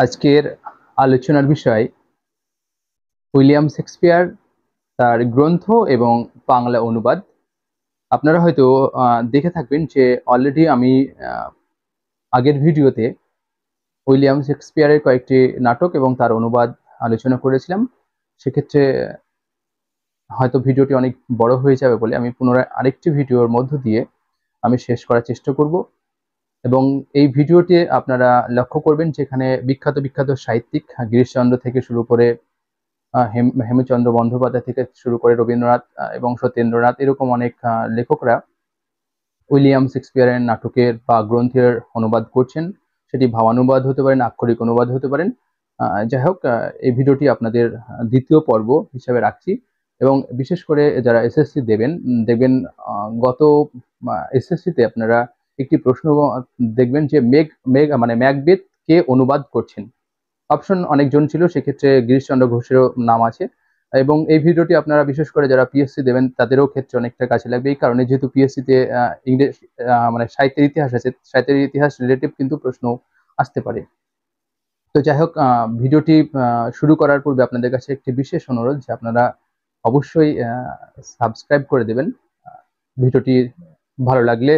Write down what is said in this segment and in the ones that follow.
আজকের আলোচনার বিষয় উইলিয়াম শেক্সপিয়ার, তার গ্রন্থ এবং বাংলা অনুবাদ। আপনারা হয়তো দেখে থাকবেন যে অলরেডি আমি আগের ভিডিওতে উইলিয়াম শেক্সপিয়ারের কয়েকটি নাটক এবং তার অনুবাদ আলোচনা করেছিলাম। সেক্ষেত্রে হয়তো ভিডিওটি অনেক বড় হয়ে যাবে বলে আমি পুনরায় আরেকটি ভিডিওর মধ্য দিয়ে আমি শেষ করার চেষ্টা করব। এবং এই ভিডিওটি আপনারা লক্ষ্য করবেন যেখানে বিখ্যাত বিখ্যাত সাহিত্যিক গিরিশচন্দ্র থেকে শুরু করে হেমচন্দ্র বন্দ্যোপাধ্যায় থেকে শুরু করে রবীন্দ্রনাথ এবং সত্যেন্দ্রনাথ, এরকম অনেক লেখকরা উইলিয়াম শেক্সপিয়ারের নাটকের বা গ্রন্থের অনুবাদ করছেন। সেটি ভাবানুবাদ হতে পারেন, আক্ষরিক অনুবাদ হতে পারেন। যাই হোক, এই ভিডিওটি আপনাদের দ্বিতীয় পর্ব হিসাবে রাখছি। এবং বিশেষ করে যারা এসএসসি দেবেন, দেখবেন গত এসএসসিতে আপনারা একটি প্রশ্ন দেখবেন যে ম্যাকবেথ কে অনুবাদ করছেন। অপশন অনেকজন ছিল, সেক্ষেত্রে গিরিশচন্দ্র ঘোষেরও নাম আছে। এবং এই ভিডিওটি আপনারা বিশেষ করে যারা পিএসসি দেবেন তাদেরও ক্ষেত্রে অনেকটা কাছে লাগবে, এই কারণে যেহেতু পিএসসিতে ইংরেজ সাহিত্যের ইতিহাস আছে, সাহিত্যের ইতিহাস রিলেটিভ কিন্তু প্রশ্ন আসতে পারে। তো যাই হোক, ভিডিওটি শুরু করার পূর্বে আপনাদের কাছে একটি বিশেষ অনুরোধ যে আপনারা অবশ্যই সাবস্ক্রাইব করে দেবেন। ভিডিওটি ভালো লাগলে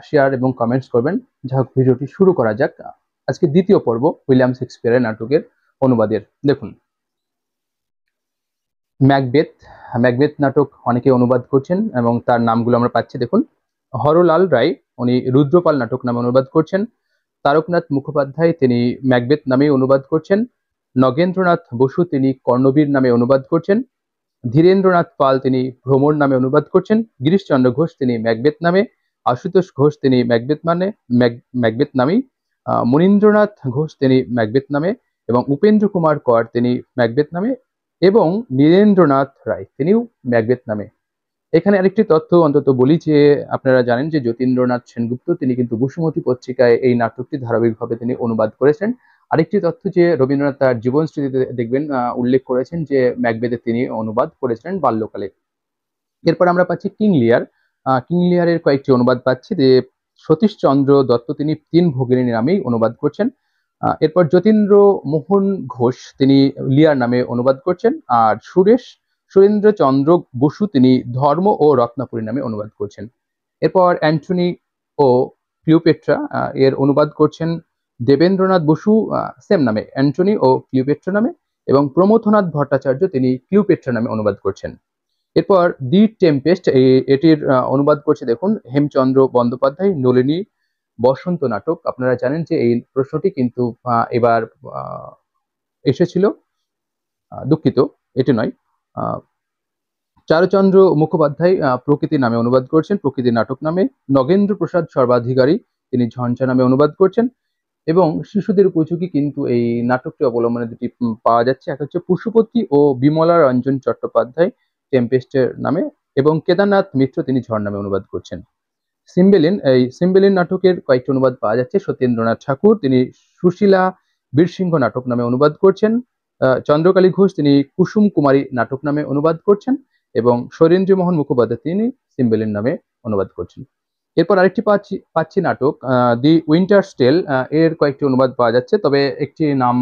শেয়ার এবং কমেন্টস করবেন। যাই হোক, ভিডিওটি শুরু করা যাক। আজকে দ্বিতীয় পর্ব উইলিয়াম শেক্সপিয়ারের নাটকের অনুবাদের। দেখুন, ম্যাকবেথ। ম্যাকবেথ নাটক অনেকে অনুবাদ করছেন এবং তার নামগুলো আমরা পাচ্ছি। দেখুন, হরলাল রায়, উনি রুদ্রপাল নাটক নামে অনুবাদ করছেন। তারকনাথ মুখোপাধ্যায়, তিনি ম্যাকবেথ নামে অনুবাদ করছেন। নগেন্দ্রনাথ বসু, তিনি কর্ণবীর নামে অনুবাদ করছেন। ধীরেন্দ্রনাথ পাল, তিনি ভ্রমর নামে অনুবাদ করছেন। গিরিশচন্দ্র ঘোষ, তিনি ম্যাকবেথ নামে। আশুতোষ ঘোষ, তিনি ম্যাকবেথ নামেই। মনীন্দ্রনাথ ঘোষ, তিনি ম্যাকবেথ নামে। এবং উপেন্দ্র কুমার কর, তিনি ম্যাকবেথ নামে। এবং নীরেন্দ্রনাথ রায়, তিনিও ম্যাকবেথ নামে। এখানে আরেকটি তথ্য অন্তত বলি যে আপনারা জানেন যে যতীন্দ্রনাথ সেনগুপ্ত, তিনি কিন্তু বসুমতী পত্রিকায় এই নাটকটি ধারাবাহিকভাবে তিনি অনুবাদ করেছেন। আরেকটি তথ্য যে রবীন্দ্রনাথ তার জীবন স্মৃতিতে দেখবেন উল্লেখ করেছেন যে ম্যাকবেথে তিনি অনুবাদ করেছিলেন বাল্যকালে। এরপর আমরা পাচ্ছি কিং লিয়ার। কিং লিয়ারের কয়েকটি অনুবাদ পাচ্ছি যে সতীশচন্দ্র দত্ত, তিনি তিন ভগিনী নামেই অনুবাদ করছেন। এরপর যতীন্দ্র মোহন ঘোষ, তিনি লিয়ার নামে অনুবাদ করছেন। আর সুরেন্দ্রচন্দ্র বসু, তিনি ধর্ম ও রত্নাপুরী নামে অনুবাদ করছেন। এরপর অ্যান্টনি ও ক্লিওপেট্রা এর অনুবাদ করছেন দেবেন্দ্রনাথ বসু সেম নামে, অ্যান্টনি ও ক্লিওপেট্রা নামে। এবং প্রমথনাথ ভট্টাচার্য, তিনি ক্লিওপেট্রা নামে অনুবাদ করছেন। এরপর দি টেম্পেস্ট, এটির অনুবাদ করছে দেখুন হেমচন্দ্র বন্দ্যোপাধ্যায়। নলিনী বসন্ত নাটক, আপনারা জানেন যে এই প্রশ্নটি কিন্তু এবার এসেছিল, দুঃখিত এটি নয়। চারুচন্দ্র মুখোপাধ্যায় প্রকৃতি নামে অনুবাদ করছেন, প্রকৃতি নাটক নামে। নগেন্দ্র প্রসাদ সর্বাধিকারী, তিনি ঝঞ্ঝা নামে অনুবাদ করছেন। এবং শিশুদের উপযোগী কিন্তু এই নাটকটি অবলম্বনে দুটি পাওয়া যাচ্ছে, এক হচ্ছে পশুপতি ও বিমলা রঞ্জন চট্টোপাধ্যায় টেম্পেস্টের নামে, এবং কেদারনাথ মিত্র, তিনি ঝড় নামে অনুবাদ করছেন। সিম্বেলিন নাটকের কয়েকটি অনুবাদ পাওয়া যাচ্ছে। সত্যেন্দ্রনাথ ঠাকুর, তিনি সুশীলা বীরসিংহ নাটক নামে অনুবাদ করছেন। চন্দ্রকালী ঘোষ, তিনি কুসুম কুমারী নাটক নামে অনুবাদ করছেন। এবং শৈলেন্দ্রমোহন মুখোপাধ্যায়, তিনি সিম্বেলিন নামে অনুবাদ করছেন। এরপর আরেকটি পাচ্ছি নাটক দি উইন্টার টেল, এর কয়েকটি অনুবাদ পাওয়া যাচ্ছে, তবে একটি নাম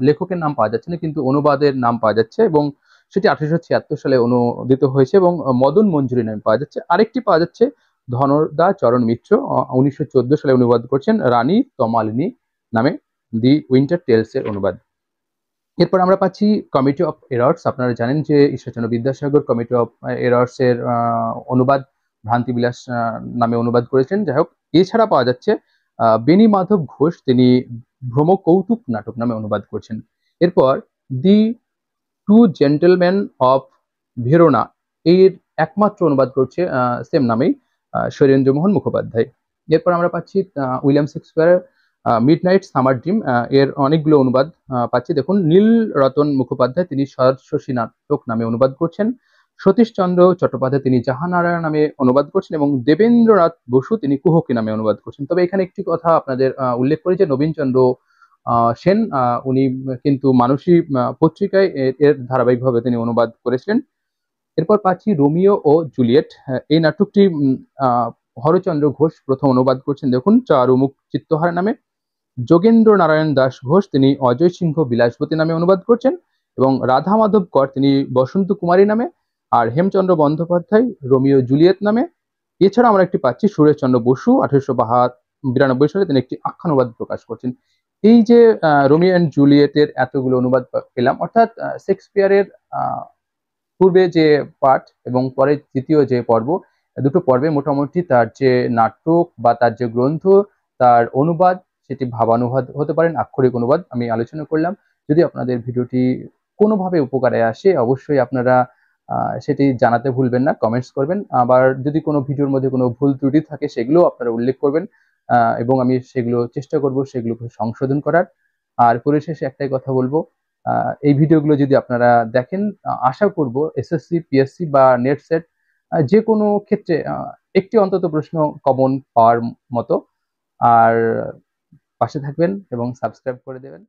লেখকের নাম পাওয়া যাচ্ছে না, কিন্তু অনুবাদের নাম পাওয়া যাচ্ছে। এবং সেটি 1876 সালে অনুদিত হয়েছে এবং মদন মঞ্জুরি নামে পাওয়া যাচ্ছে। আরেকটি পাওয়া যাচ্ছে ধনদা চরণ মিত্র, 1914 সালে অনুবাদ করছেন রানী তমালিনী নামে, দি উইন্টার টেলস এর অনুবাদ। এরপর আমরা পাচ্ছি কমিটি অফ এরর্স। আপনারা জানেন যে Ishwarchandra Vidyasagar committee of errors এর অনুবাদ ভ্রান্তিবিলাস নামে অনুবাদ করেছেন। যাই হোক, এছাড়া পাওয়া যাচ্ছে বেনি মাধব ঘোষ, তিনি ভ্রম কৌতুক নাটক নামে অনুবাদ করছেন। এরপর দি টু জেন্টলম্যান অফ ভেরোনা, এর একমাত্র অনুবাদ করছে সেম নামেই শৈলেন্দ্রমোহন মুখোপাধ্যায়। এরপর আমরা পাচ্ছি William Shakespeare midnight summer dream, এর অনেকগুলো অনুবাদ পাচ্ছি। দেখুন, নীল রতন মুখোপাধ্যায়, তিনি শরৎশশী নাটক নামে অনুবাদ করছেন। সতীশচন্দ্র চট্টোপাধ্যায়, তিনি জাহানারা নামে অনুবাদ করছেন। এবং দেবেন্দ্রনাথ বসু, তিনি কুহকী নামে অনুবাদ করছেন। তবে এখানে একটি কথা আপনাদের উল্লেখ করি যে নবীনচন্দ্র সেন, উনি কিন্তু মানসী পত্রিকায় এর ধারাবাহিকভাবে তিনি অনুবাদ করেছিলেন। এরপর পাচ্ছি রোমিও ও জুলিয়েট, এই নাটকটি হরচন্দ্র ঘোষ প্রথম অনুবাদ করছেন। দেখুন, চারুমুখ চিত্তহারা নামে। যোগেন্দ্র নারায়ণ দাস ঘোষ তিনি অজয় সিংহ বিলাসবতী নামে অনুবাদ করছেন, এবং রাধা মাধব কর তিনি বসন্ত কুমারী নামে, আর হেমচন্দ্র বন্দ্যোপাধ্যায় রোমিও জুলিয়েট নামে। এছাড়া আমরা একটি পাচ্ছি সুরেশচন্দ্র বসু 1892 সালে তিনি একটি আখ্যানবাদ প্রকাশ করছেন। এই যে রোমিও অ্যান্ড জুলিয়েটের এতগুলো অনুবাদ পেলাম, অর্থাৎ শেক্সপিয়ারের পূর্বে যে পাঠ এবং পরে তৃতীয় যে পর্ব, দুটো পর্বে মোটামুটি তার যে নাটক বা তার যে গ্রন্থ, তার অনুবাদ, সেটি ভাবানুবাদ হতে পারেন, আক্ষরিক অনুবাদ আমি আলোচনা করলাম। যদি আপনাদের ভিডিওটি কোনোভাবে উপকারে আসে, অবশ্যই আপনারা সেটি জানাতে ভুলবেন না, কমেন্টস করবেন। আবার যদি কোনো ভিডিওর মধ্যে কোনো ভুল ত্রুটি থাকে সেগুলো আপনারা উল্লেখ করবেন, এবং আমি সেগুলো চেষ্টা করব সেগুলোকে সংশোধন করার। আর পরিশেষে একটাই কথা বলবো, এই ভিডিওগুলো যদি আপনারা দেখেন, আশা করব এসএসসি, পিএসসি বা নেট সেট যে কোনো ক্ষেত্রে একটি অন্তত প্রশ্ন কমন পাওয়ার মতো। আর পাশে থাকবেন এবং সাবস্ক্রাইব করে দেবেন।